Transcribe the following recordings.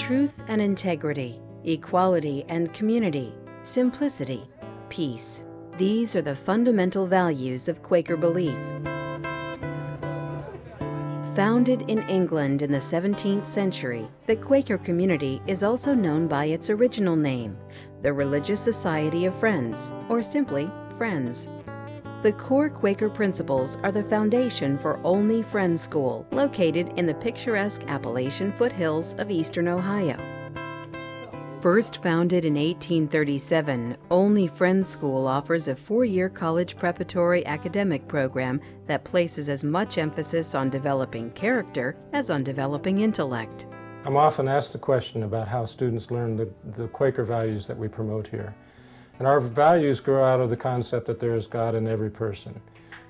truth and integrity, equality and community, simplicity, peace. These are the fundamental values of Quaker belief. Founded in England in the 17th century, the Quaker community is also known by its original name, the Religious Society of Friends, or simply Friends. The core Quaker principles are the foundation for Olney Friends School, located in the picturesque Appalachian foothills of eastern Ohio. First founded in 1837, Olney Friends School offers a 4-year college preparatory academic program that places as much emphasis on developing character as on developing intellect. I'm often asked the question about how students learn the Quaker values that we promote here. And our values grow out of the concept that there is God in every person.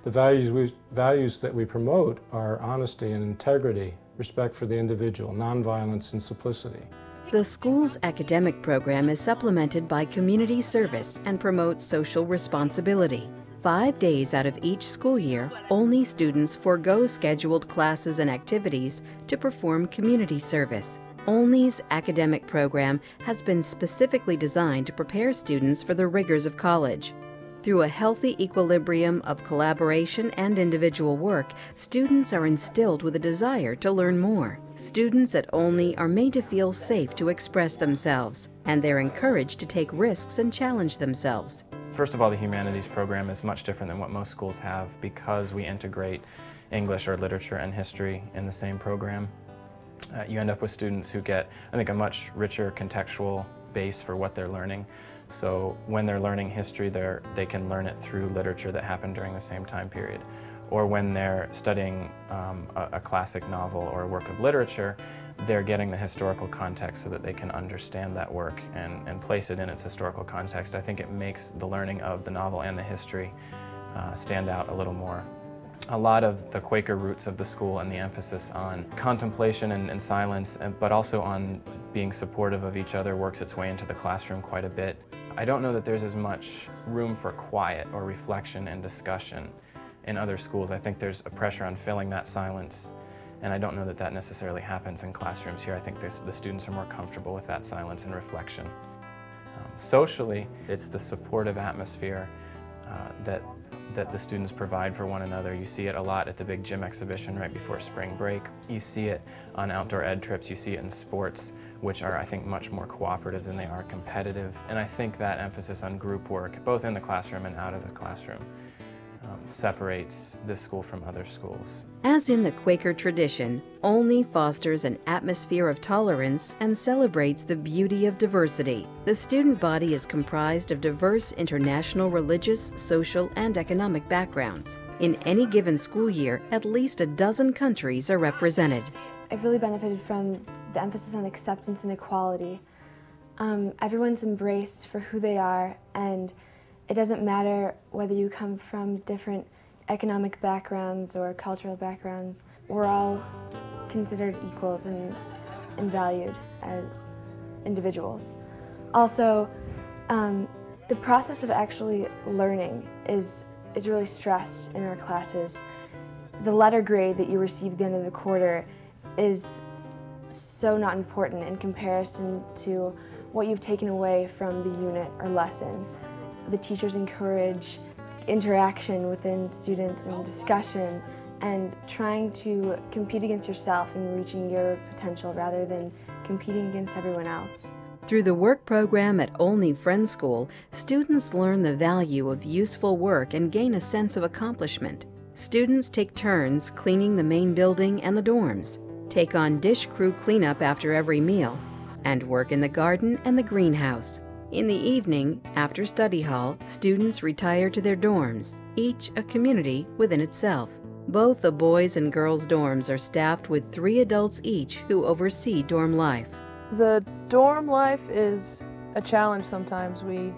The values that we promote are honesty and integrity, respect for the individual, nonviolence, and simplicity. The school's academic program is supplemented by community service and promotes social responsibility. 5 days out of each school year, Olney students forego scheduled classes and activities to perform community service. Olney's academic program has been specifically designed to prepare students for the rigors of college. Through a healthy equilibrium of collaboration and individual work, students are instilled with a desire to learn more. Students at Olney are made to feel safe to express themselves, and they're encouraged to take risks and challenge themselves. First of all, the humanities program is much different than what most schools have because we integrate English or literature and history in the same program. You end up with students who get, I think, a much richer contextual base for what they're learning. So when they're learning history, they can learn it through literature that happened during the same time period. Or when they're studying a classic novel or a work of literature, they're getting the historical context so that they can understand that work and place it in its historical context. I think it makes the learning of the novel and the history stand out a little more. A lot of the Quaker roots of the school and the emphasis on contemplation and silence, but also on being supportive of each other, works its way into the classroom quite a bit. I don't know that there's as much room for quiet or reflection and discussion in other schools. I think there's a pressure on filling that silence, and I don't know that that necessarily happens in classrooms here. I think the students are more comfortable with that silence and reflection. Socially, it's the supportive atmosphere that the students provide for one another. You see it a lot at the big gym exhibition right before spring break. You see it on outdoor ed trips. You see it in sports, which are, I think, much more cooperative than they are competitive. And I think that emphasis on group work, both in the classroom and out of the classroom, separates this school from other schools. As in the Quaker tradition, Olney fosters an atmosphere of tolerance and celebrates the beauty of diversity. The student body is comprised of diverse international religious, social, and economic backgrounds. In any given school year, at least a dozen countries are represented. I've really benefited from the emphasis on acceptance and equality. Everyone's embraced for who they are, and it doesn't matter whether you come from different economic backgrounds or cultural backgrounds. We're all considered equals and valued as individuals. Also, the process of actually learning is really stressed in our classes. The letter grade that you receive at the end of the quarter is so not important in comparison to what you've taken away from the unit or lesson. The teachers encourage interaction within students and discussion and trying to compete against yourself and reaching your potential rather than competing against everyone else. Through the work program at Olney Friends School, students learn the value of useful work and gain a sense of accomplishment. Students take turns cleaning the main building and the dorms, take on dish crew cleanup after every meal, and work in the garden and the greenhouse. In the evening, after study hall, students retire to their dorms, each a community within itself. Both the boys' and girls' dorms are staffed with 3 adults each who oversee dorm life. The dorm life is a challenge sometimes. We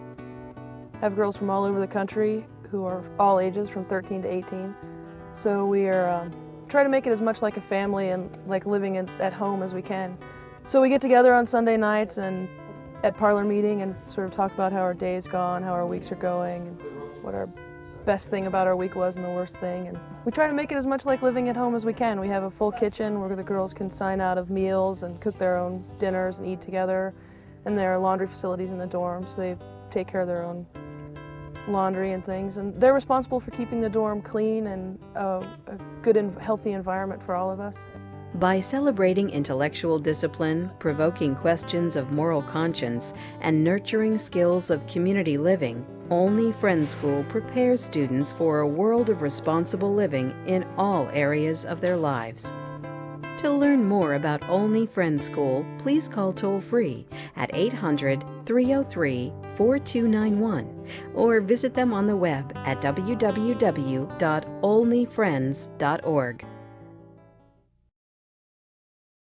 have girls from all over the country who are all ages from 13 to 18. So we are trying to make it as much like a family and like living at home as we can. So we get together on Sunday nights and at parlor meeting and sort of talk about how our day's gone, how our weeks are going, and what our best thing about our week was and the worst thing. And we try to make it as much like living at home as we can. We have a full kitchen where the girls can sign out of meals and cook their own dinners and eat together. And there are laundry facilities in the dorms. They take care of their own laundry and things. And they're responsible for keeping the dorm clean and a good and healthy environment for all of us. By celebrating intellectual discipline, provoking questions of moral conscience, and nurturing skills of community living, Olney Friends School prepares students for a world of responsible living in all areas of their lives. To learn more about Olney Friends School, please call toll-free at 800-303-4291 or visit them on the web at www.olneyfriends.org.